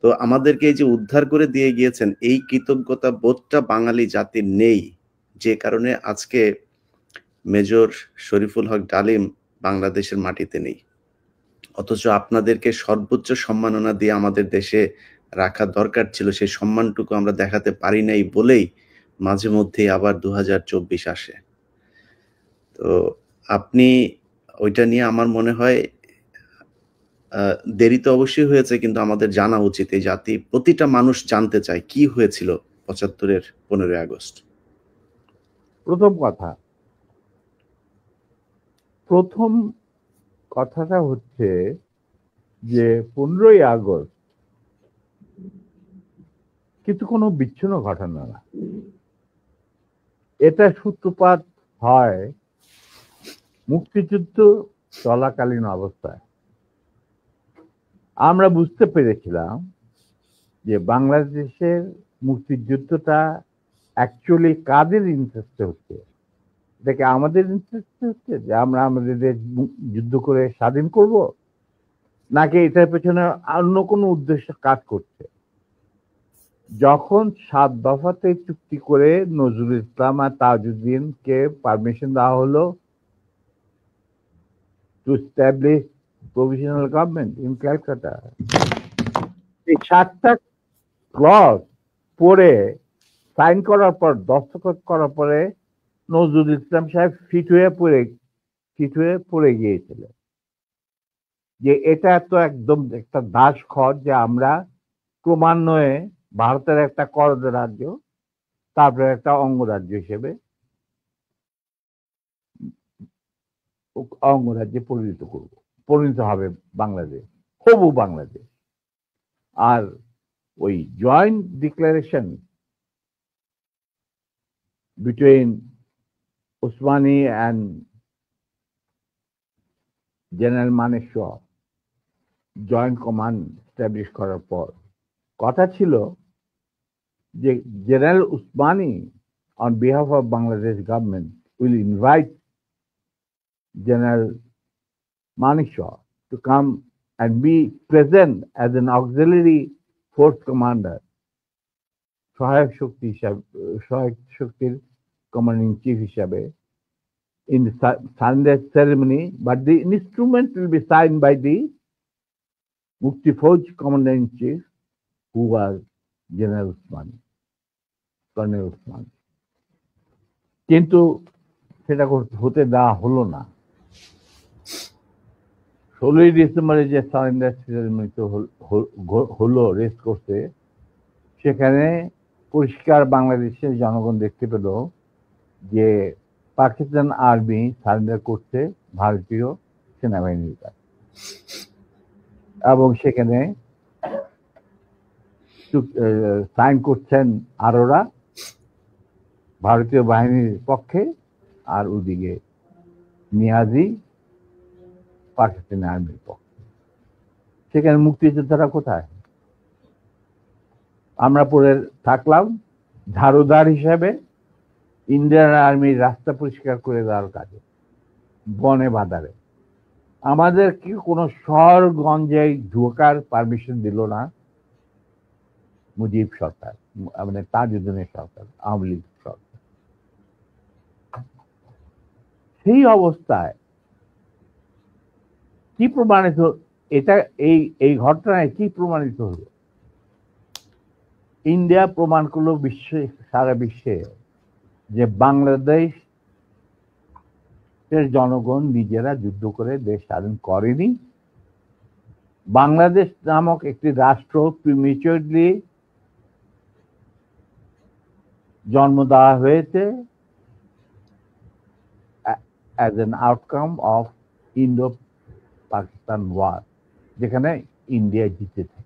তো আমাদেরকে এই যে উদ্ধার করে দিয়ে গিয়েছেন, এই কৃতজ্ঞতা বোধটা বাঙালি জাতির নেই। যে কারণে আজকে মেজর শরীফুল হক ডালিম বাংলাদেশের মাটিতে নেই। অথচ আপনাদেরকে সর্বোচ্চ সম্মাননা দিয়ে আমাদের দেশে রাখা দরকার ছিল। সেই সম্মানটুকু আমরা দেখাতে পারি নাই বলেই মাঝে মধ্যেই আবার ২০২৪ আসে। তো আপনি ওইটা নিয়ে আমার মনে হয় দেরি তো অবশ্যই হয়েছে, কিন্তু আমাদের জানা উচিত। এই জাতি প্রতিটা মানুষ জানতে চায় কি হয়েছিল ৭৫-এর ১৫ই আগস্ট। প্রথম কথাটা হচ্ছে যে 15ই আগস্ট কিন্তু কোনো বিচ্ছিন্ন ঘটনা না। এটা সূত্রপাত হয় মুক্তিযুদ্ধ চলাকালীন অবস্থায়। আমরা বুঝতে পেরেছিলাম যে বাংলাদেশের মুক্তিযুদ্ধটা অ্যাকচুয়ালি কাদের ইন্টারেস্টে হচ্ছে। এটাকে আমাদের ইন্টারেস্টে হচ্ছে যে আমরা আমাদের দেশ যুদ্ধ করে স্বাধীন করব, নাকি এটার পেছনে অন্য কোনো উদ্দেশ্য কাজ করছে। যখন 7 দফাতে চুক্তি করে নজরুল ইসলাম আর তাজউদ্দিনকে পারমিশন দেওয়া হলো to establish provisional government in Calcutta, এই 7টা ক্লজ পড়ে সাইন করার পর, দস্তখত করার পরে নজরুল ইসলাম সাহেব ফিট হয়ে পড়ে গিয়েছিলেন যে এটা তো একদম একটা দাস খত যে আমরা ক্রমান্বয়ে ভারতের একটা করদ রাজ্য, তারপরে একটা অঙ্গরাজ্য হিসেবে অঙ্গরাজ্যে পরিণত হবে বাংলাদেশ, হবু বাংলাদেশ। আর ওই joint declaration between Usmani and general Manekshaw joint command establish করার পর কথা ছিল যে general Usmani on behalf of Bangladesh government will invite General Manekshaw to come and be present as an auxiliary force commander, সহায়ক শক্তির কমান্ডিং চিফ হিসাবে in the surrender ceremony, but the instrument will be signed by the Mukti Fauj commander in chief, who was General Usmani, Colonel Usmani. কিন্তু সেটা হতে দেওয়া হলো না। 16ই ডিসেম্বরে যে সারেন্ডার সেরেমনি হলো রেস করতে, সেখানে পরিষ্কার বাংলাদেশের জনগণ দেখতে পেল যে পাকিস্তান আর্মি সারেন্ডার করছে ভারতীয় সেনাবাহিনীর কাছে, এবং সেখানে সাইন করছেন আরোরা ভারতীয় বাহিনীর পক্ষে, আর ওদিকে নিয়াজি পাকিস্তানি আর্মির পক্ষে। সেখানে মুক্তিযোদ্ধারা কোথায়? আমরা পরে থাকলাম ঝাড়ুদার হিসাবে ইন্ডিয়ান আর্মির রাস্তা পরিষ্কার করে দেওয়ার কাজে, বনে বাদারে। আমাদের কি কোনো শহরগঞ্জে ঢোকার পারমিশন দিল না মুজিব সরকার, মানে তাজউদ্দিনের সরকার, আওয়ামী লীগ সরকার। সেই অবস্থায় কি প্রমাণিত, এটা এই ঘটনায় কি প্রমাণিত হলো? ইন্ডিয়া প্রমাণ করলো সারা বিশ্বে যে বাংলাদেশের জনগণ নিজেরা যুদ্ধ করে দেশ স্বাধীন করেনি। বাংলাদেশ নামক একটি রাষ্ট্র প্রিমেচুরলি জন্ম দেওয়া হয়েছে as an outcome of Indo-Pakistan war, যেখানে ইন্ডিয়া জিতেছে।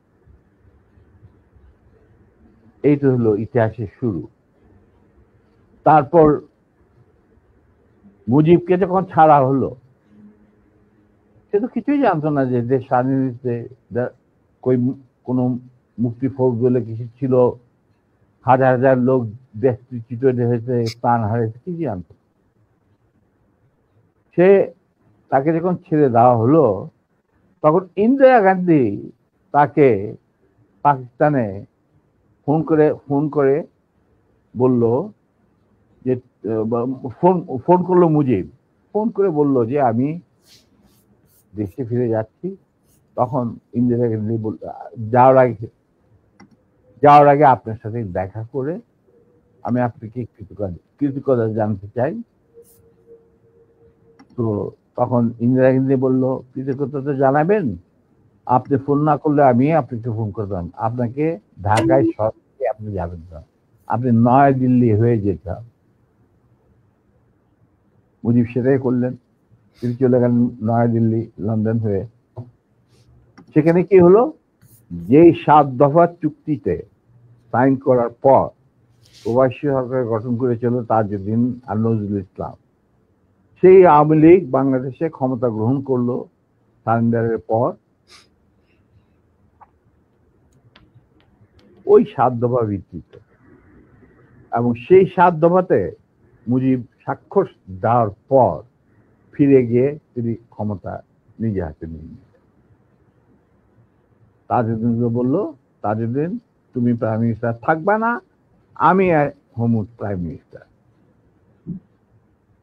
এইটা হলো ইতিহাসের শুরু। তারপর মুজিবকে যখন ছাড়া হলো, সে তো কিছুই জানতো না যে দেশ স্বাধীন হয়েছে, কোন মুক্তি ফৌজ বলে কিছু ছিল, হাজার হাজার লোক দেশচ্যুত হয়েছে, প্রাণ হারিয়েছে, কি জানতো। তাকে যখন ছেড়ে দেওয়া হলো, তখন ইন্দিরা গান্ধী তাকে পাকিস্তানে ফোন করে বলল যে ফোন করলো মুজিব, ফোন করে বলল যে আমি দেশে ফিরে যাচ্ছি। তখন ইন্দিরা গান্ধী যাওয়ার আগে আপনার সাথে দেখা করে আমি আপনাকে কৃতজ্ঞতা জানতে চাই। তো তখন ইন্দিরা গান্ধী বলল, কৃতজ্ঞতা জানাবেন, আপনি ফোন না করলে আমি আপনাকে ফোন করতাম, আপনাকে ঢাকায় সরাসরি আপনি যাবেন না, আপনি নয়াদিল্লি হয়ে যেতাম। মুজিব সেটাই করলেন, তিনি চলে গেলেন নয়াদিল্লি, লন্ডন হয়ে। সেখানে কি হলো, যেই 7 দফা চুক্তিতে সাইন করার পর প্রবাসী সরকার গঠন করেছিল তাজউদ্দিন আর নজরুল ইসলাম, সেই আওয়ামী লীগ বাংলাদেশে ক্ষমতা গ্রহণ করলো সারেন্ডারের পর। ওই 7 দফা ভিত্তিতে, এবং সেই 7 দফাতে মুজিব স্বাক্ষর দেওয়ার পর ফিরে গিয়ে তিনি ক্ষমতা নিজে হাতে নিয়ে নিলেন। তাজউদ্দিন বললো, তাজউদ্দিন তুমি প্রাইম মিনিস্টার থাকবে না, আমি হব প্রাইম মিনিস্টার।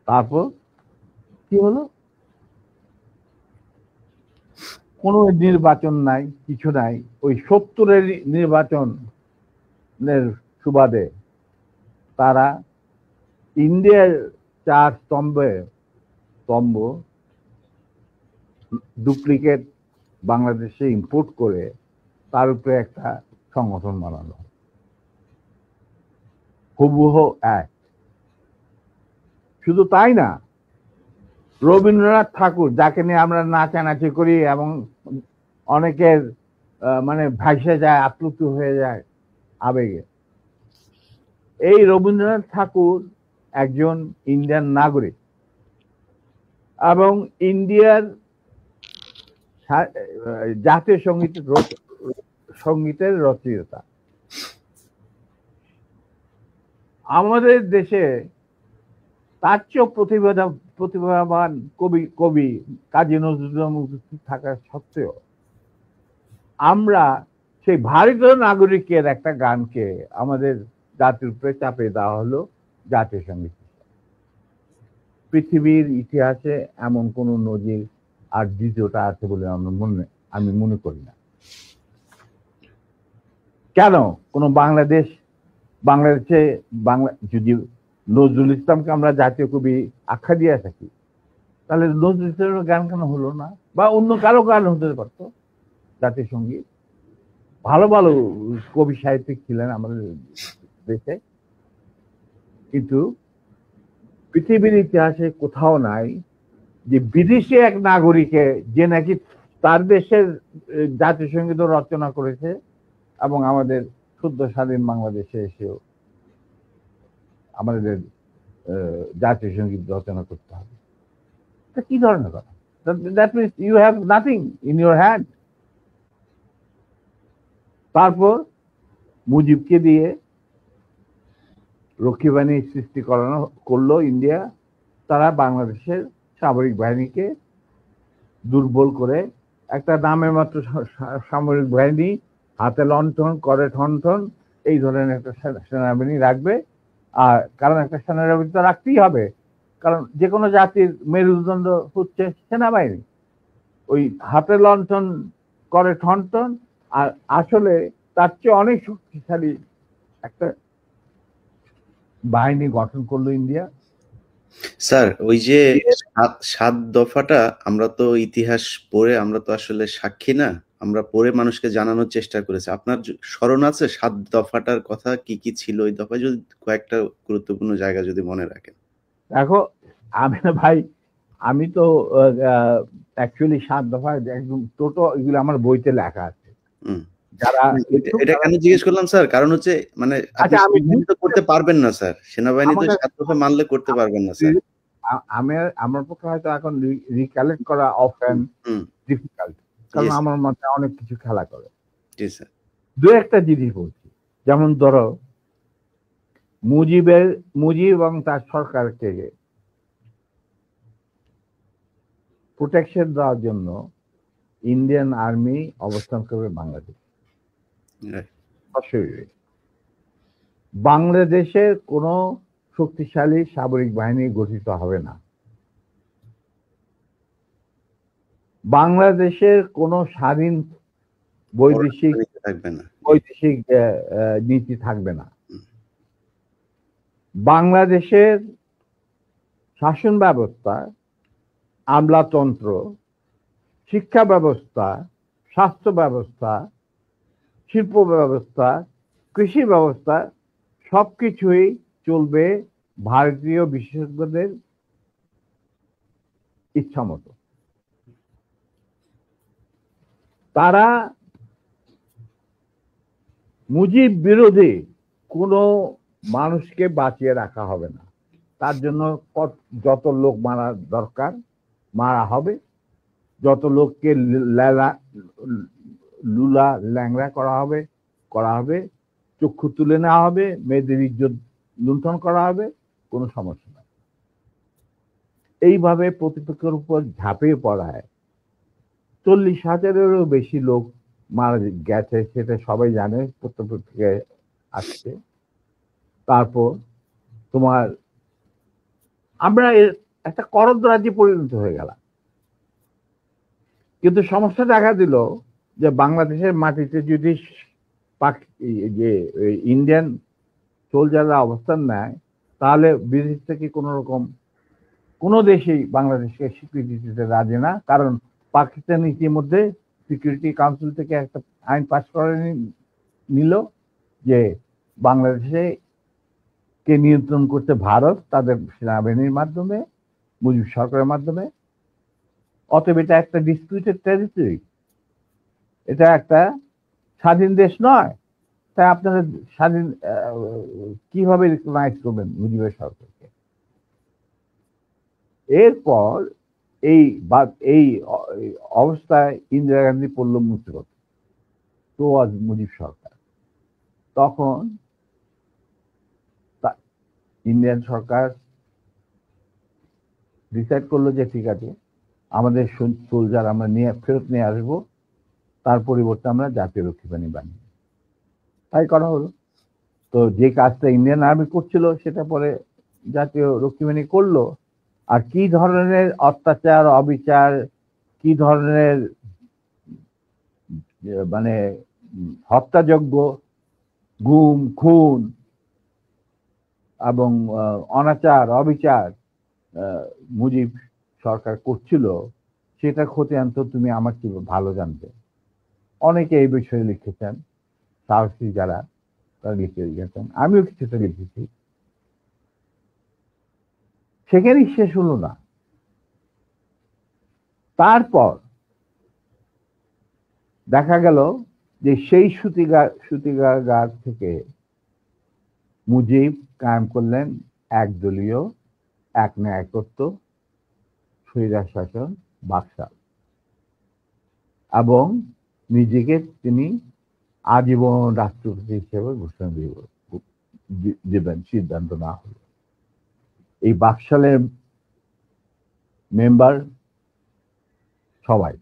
তারপর কি হলো, কোনো নির্বাচন নাই, কিছু নাই। ওই 70-এর নির্বাচনের সুবাদে তারা ইন্ডিয়ার 4 স্তম্ভ ডুপ্লিকেট বাংলাদেশে ইম্পোর্ট করে তার উপরে একটা সংগঠন বানানো, হুবহু এক। শুধু তাই না, রবীন্দ্রনাথ ঠাকুর, যাকে নিয়ে আমরা নাচানাচি করি এবং অনেকের মানে ভাসে যায়, আপ্লুত হয়ে যায় আবেগে, এই রবীন্দ্রনাথ ঠাকুর একজন ইন্ডিয়ান নাগরিক এবং ইন্ডিয়ার জাতীয় সঙ্গীতের রচয়িতা। আমাদের দেশে তার চেয়েও প্রতিভাবান কবি কাজী নজরুল ইসলাম উপস্থিত থাকা সত্ত্বেও আমরা সেই ভারতীয় নাগরিকের একটা গানকে আমাদের জাতির উপরে চাপে দেওয়া হলো জাতীয় সঙ্গীত। পৃথিবীর ইতিহাসে এমন কোন নজির আর দ্বিতীয়টা আছে বলে আমি মনে করি না। কেন কোন বাংলাদেশে যদি নজরুল ইসলামকে আমরা জাতীয় কবি আখ্যা দিয়ে থাকি, তাহলে নজরুল ইসলামের গান কেন হলো না? বা অন্য কারো গান হতে পারতো জাতীয় সঙ্গীত। ভালো ভালো কবি সাহিত্যিক ছিলেন আমাদের দেশে, কিন্তু পৃথিবীর ইতিহাসে কোথাও নাই যে বিদেশি এক নাগরিকে যে নাকি তার দেশের জাতীয় সঙ্গীত রচনা করেছে এবং আমাদের শুদ্ধ স্বাধীন বাংলাদেশে এসেও আমাদের জাতীয় সঙ্গীত রচনা করতে হবে। কি ধরনের কথা? That means you have nothing in your hand. তারপর মুজিবকে দিয়ে রক্ষী বাহিনী সৃষ্টি করলো ইন্ডিয়া। তারা বাংলাদেশের সামরিক বাহিনীকে দুর্বল করে একটা নামে মাত্র সামরিক বাহিনী, হাতে লণ্ঠন, করে ঠনঠন, এই ধরনের একটা সেনাবাহিনী রাখবে। আর কারণ একটা সেনাবাহিনী তো রাখতেই হবে, কারণ যে কোনো জাতির মেরুদণ্ড হচ্ছে সেনাবাহিনী। ওই হাতে লণ্ঠন, করে ঠনঠন, আর আসলে তার চেয়ে অনেক শক্তিশালী একটা বাহিনী গঠন করলো ইন্ডিয়া। স্যার, ওই যে 7 দফাটা আমরা তো ইতিহাস পড়ে, আমরা তো আসলে সাক্ষী না, আমরা পড়ে মানুষকে জানানোর চেষ্টা করেছি। আপনার স্মরণ আছে 7 দফাটার কথা? কি কি ছিল ওই দফায়? যদি কয়েকটা গুরুত্বপূর্ণ জায়গা যদি মনে রাখেন। দেখো ভাই, আমি তো অ্যাকচুয়ালি 7 দফা একদম টোটো এগুলো আমার বইতে লেখা আছে। যারা এটা কেন জিজ্ঞেস করলাম স্যার, কারণ হচ্ছে মানে আপনি সেনাবাহিনী তো করতে পারবেন না স্যার, সেনাবাহিনী তো 7 দফা মানলে করতে পারবেন না স্যার। আমার পক্ষে হয়তো এখন রিকালেক্ট করা অফেন ডিফিকাল্ট, কারণ আমার মাথায় অনেক কিছু খেলা করে। জি স্যার। দু একটা জিনিস বলছি, যেমন ধরো মুজিব এবং তার সরকারকে প্রোটেকশন দেওয়ার জন্য ইন্ডিয়ান আর্মি অবস্থান করবে বাংলাদেশ। Right. অবশ্যই বাংলাদেশের কোনো শক্তিশালী সামরিক বাহিনী গঠিত হবে না। বাংলাদেশের কোনো স্বাধীন বৈদেশিক পররাষ্ট্রনীতি থাকবে না। বৈদেশিক নীতি থাকবে না। হুম। বাংলাদেশের শাসন ব্যবস্থা, আমলাতন্ত্র, শিক্ষা ব্যবস্থা, স্বাস্থ্য ব্যবস্থা, শিল্প ব্যবস্থা, কৃষি ব্যবস্থা সবকিছুই চলবে ভারতীয় বিশেষজ্ঞদের ইচ্ছা মতো। তারা মুজিব বিরোধী কোনো মানুষকে বাঁচিয়ে রাখা হবে না। তার জন্য যত লোক মারা দরকার মারা হবে, যত লোককে লুলা ল্যাংড়া করা হবে, চক্ষু তুলে নেওয়া হবে, মেয়েদের ইজ্জত লুণ্ঠন করা হবে, কোনো সমস্যা নাই। এইভাবে প্রতিপক্ষের উপর ঝাঁপিয়ে পড়ায় 40,000-এরও বেশি লোক মারা গেছে, সেটা সবাই জানে, প্রত্যেক আসছে। তারপর তোমার আমরা একটা করদ রাজ্যে পরিণত হয়ে গেলাম। কিন্তু সমস্যা দেখা দিল যে বাংলাদেশের মাটিতে যদি যে ইন্ডিয়ান সোলজাররা অবস্থান নেয়, তাহলে বিদেশ থেকে কোন রকম কোনো দেশেই বাংলাদেশকে স্বীকৃতি দিতে রাজি না। কারণ পাকিস্তান ইতিমধ্যে সিকিউরিটি কাউন্সিল থেকে একটা আইন পাস করে নিল যে বাংলাদেশে কে নিয়ন্ত্রণ করতে ভারত তাদের সেনাবাহিনীর মাধ্যমে, মুজিব সরকারের মাধ্যমে। অতএব এটা একটা ডিসপিউটেড টেরিটরি, এটা একটা স্বাধীন দেশ নয়। তাই আপনারা স্বাধীন কিভাবে রিকগনাইজ করবেন মুজিবের সরকারকে? এরপর এই অবস্থায় ইন্দিরা গান্ধী পড়ল মুসিবত, তো আজ মুজিব সরকার। তখন ইন্ডিয়ান সরকার ডিসাইড করলো যে ঠিক আছে, আমাদের সোলজার আমরা ফেরত নিয়ে আসবো, তার পরিবর্তে আমরা জাতীয় রক্ষী বাহিনী বানিয়ে, তাই করা হলো। তো যে কাজটা ইন্ডিয়ান আর্মি করছিল সেটা পরে জাতীয় রক্ষী বাহিনী করলো। আর কি ধরনের অত্যাচার, অবিচার, কি ধরনের মানে হত্যাযজ্ঞ, গুম খুন এবং অনাচার অবিচার মুজিব সরকার করছিল, সেটা খতিয়ান তো তুমি আমার কি ভালো জানবে। অনেকে এই বিষয়ে লিখেছেন, সাহসী যারা তারা লিখে গেছেন, আমিও কিছুটা লিখেছি। সেখানেই শেষ হলো না। তারপর দেখা গেল যে সেই সুতিগার থেকে মুজিব কায়েম করলেন একদলীয় এক ন্যায়কত্ব স্বৈরাচার শাসন বাকশাল, এবং নিজেকে তিনি আজীবন রাষ্ট্রপতি হিসেবে ঘোষণা দেবেন সিদ্ধান্ত না হলো। এই বাকশালের মেম্বার সবাই,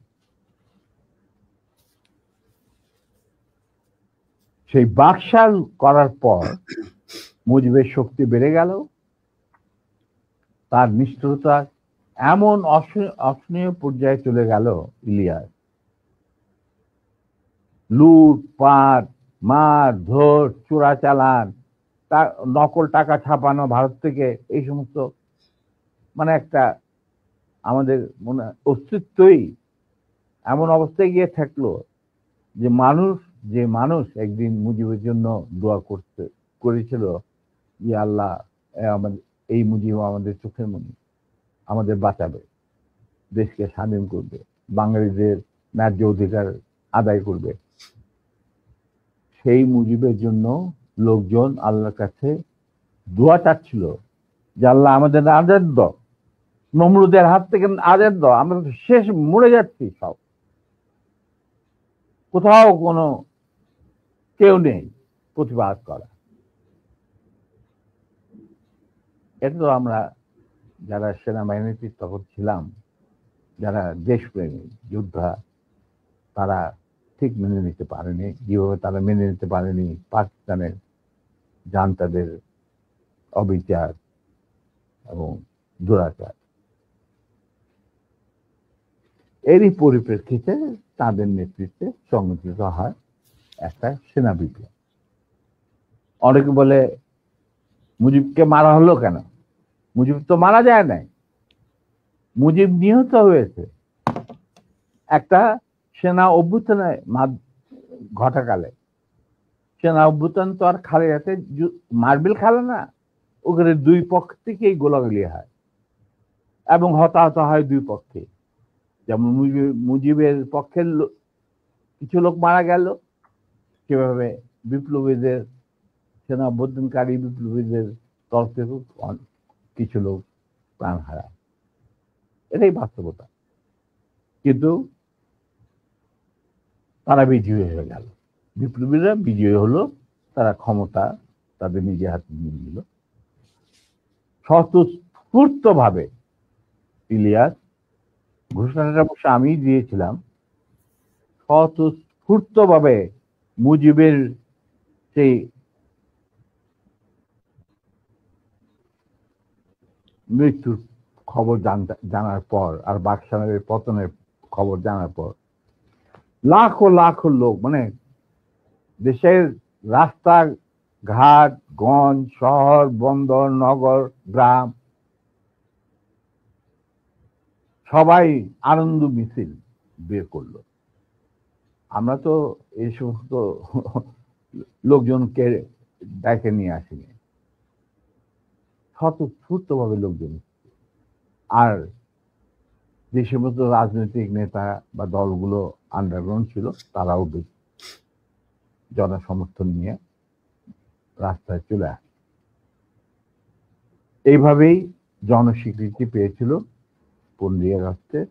সেই বাকশাল করার পর মুজিবের শক্তি বেড়ে গেল, তার নিষ্ঠুরতা এমন অসহনীয় পর্যায়ে চলে গেল, ইলিয়াস লুটপাট, মার ধর, চোরাচালান, তার নকল টাকা ছাপানো ভারত থেকে, এই সমস্ত মানে একটা আমাদের মনে অস্তিত্বই এমন অবস্থায় গিয়ে থাকলো যে মানুষ একদিন মুজিবের জন্য দোয়া করেছিল যে আল্লাহ আমাদের এই মুজিব আমাদের চোখের মনি, আমাদের বাঁচাবে, দেশকে স্বাধীন করবে, বাঙালিদের ন্যায্য অধিকার আদায় করবে। সেই মুজিবের জন্য লোকজন আল্লাহর কাছে দোয়া চাচ্ছিল যে আল্লাহ আমাদের আজাদ দাও, নমরুদের হাত থেকে আজাদ দাও, আমরা তো শেষ, মরে যাচ্ছি সব, কোথাও কোনো কেউ নেই প্রতিবাদ করা। এটা তো আমরা যারা সেনাবাহিনীতে তখন ছিলাম, যারা দেশপ্রেমী যোদ্ধা, তারা ঠিক মেনে নিতে পারেনি, যেভাবে তারা মেনে নিতে পারেনি পাকিস্তানের জান্তাদের অবিচার এবং দুরাচার। এরই পরিপ্রেক্ষিতে তাদের নেতৃত্বে সংগঠিত হয় একটা সেনা বিপ্লব। অনেকে বলে মুজিবকে মারা হলো কেন? মুজিব তো মারা যায় নাই, মুজিব নিহত হয়েছে একটা সেনা অভ্যুত্থানের ঘটাকালে। সেনা অভ্যুত্থান তো আর খালি হাতে মার্বেল খেলে না, ওখানে দুই পক্ষ থেকেই গোলাগুলি হয় এবং হতাহত হয় দুই পক্ষে। যেমন মুজিবের পক্ষের কিছু লোক মারা গেল, সেভাবে বিপ্লবীদের সেনা অভ্যুত্থানকারী বিপ্লবীদের তরফ থেকে কিছু লোক প্রাণ হারায়। এটাই বাস্তবতা। কিন্তু তারা বিজয়ী হয়ে গেল, বিপ্লবীরা বিজয়ী হলো, তারা ক্ষমতা তাদের নিজের হাতে নিয়ে নিল স্বতঃস্ফূর্ত ভাবে। ইলিয়াস, ঘোষণাটা অবশ্য আমি দিয়েছিলাম, স্বতঃস্ফূর্ত ভাবে মুজিবের সেই মৃত্যুর খবর জানার পর আর বাকশালের পতনের খবর জানার পর লাখো লাখো লোক, মানে দেশের রাস্তা ঘাট, গঞ্জ, শহর, বন্দর, নগর, গ্রাম সবাই আনন্দ মিছিল বের করলো। আমরা তো এই সমস্ত লোকজনকে ডেকে নিয়ে আসিনি, স্বতঃস্ফূর্ত ভাবে লোকজন। আর যে সমস্ত রাজনৈতিক নেতা বা দলগুলো আন্ডারগ্রাউন্ড ছিল, তারাও জনসমর্থন নিয়ে রাস্তায় চলে আসে। এইভাবেই জনস্বীকৃতি পেয়েছিল 15 আগস্টের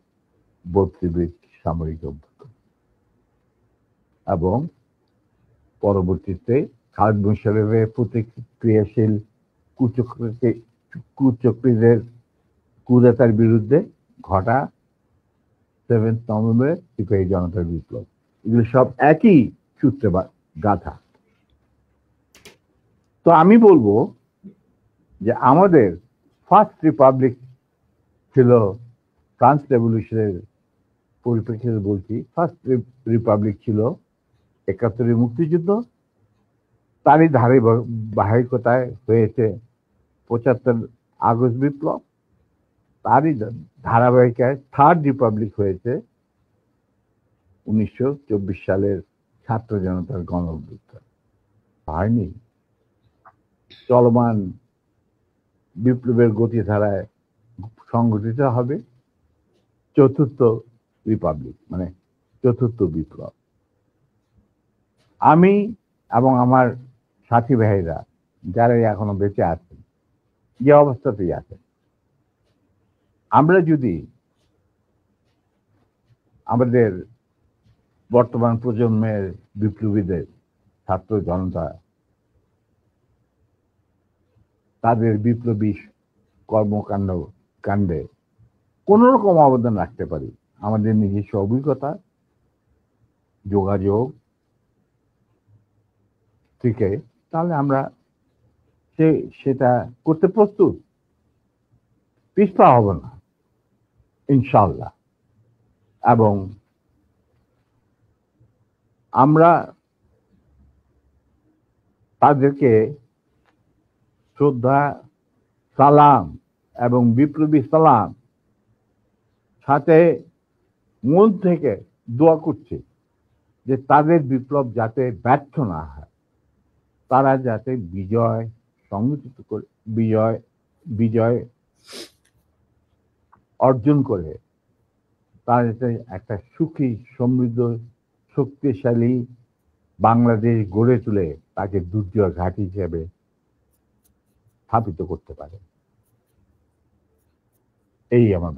32 সামরিক অভ্যুত্থান। এবং পরবর্তীতে খালেদ মোশাররফের প্রতিক্রিয়াশীল কুচক্রীদের কুদেতার বিরুদ্ধে ঘটা 7 নভেম্বরের সিপাহী জনতার বিপ্লব, এগুলো সব একই সূত্রে গাথা। তো আমি বলবো যে আমাদের ফার্স্ট রিপাবলিক ছিল ফ্রান্স রেভলিউশনের পরিপ্রেক্ষিতে বলছি, ফার্স্ট রিপাবলিক ছিল 71 মুক্তিযুদ্ধ, তারই ধারাবাহিকতায় হয়েছে 75 আগস্ট বিপ্লব, তারই ধারাবাহিকায় থার্ড রিপাবলিক হয়েছে 1924 সালের ছাত্র জনতার গণ অভ্যুত্থান। হয়নি, চলমান বিপ্লবের গতিধারায় সংগঠিত হবে চতুর্থ রিপাবলিক, মানে চতুর্থ বিপ্লব। আমি এবং আমার সাথী ভাইরা যারা এখনো বেঁচে আছেন, যে অবস্থাতেই আছেন, আমরা যদি আমাদের বর্তমান প্রজন্মের বিপ্লবীদের, ছাত্র জনতা, তাদের বিপ্লবী কাণ্ডে কোন রকম অবদান রাখতে পারি, আমাদের নিজস্ব অভিজ্ঞতা, যোগাযোগ থেকে, তাহলে আমরা সেটা করতে প্রস্তুত, পিছপা হব না ইনশাআল্লাহ। এবং আমরা তাদেরকে শ্রদ্ধা, সালাম এবং বিপ্লবী সালাম সাথে মন থেকে দোয়া করছি যে তাদের বিপ্লব যাতে ব্যর্থ না হয়, তারা যাতে বিজয় সংগঠিত করে, বিজয় অর্জন করে, তারা যাতে একটা সুখী, সমৃদ্ধ, শক্তিশালী বাংলাদেশ গড়ে তুলে তাকে দুর্জয় ঘাঁটি হিসেবে স্থাপিত করতে পারে। এই আমার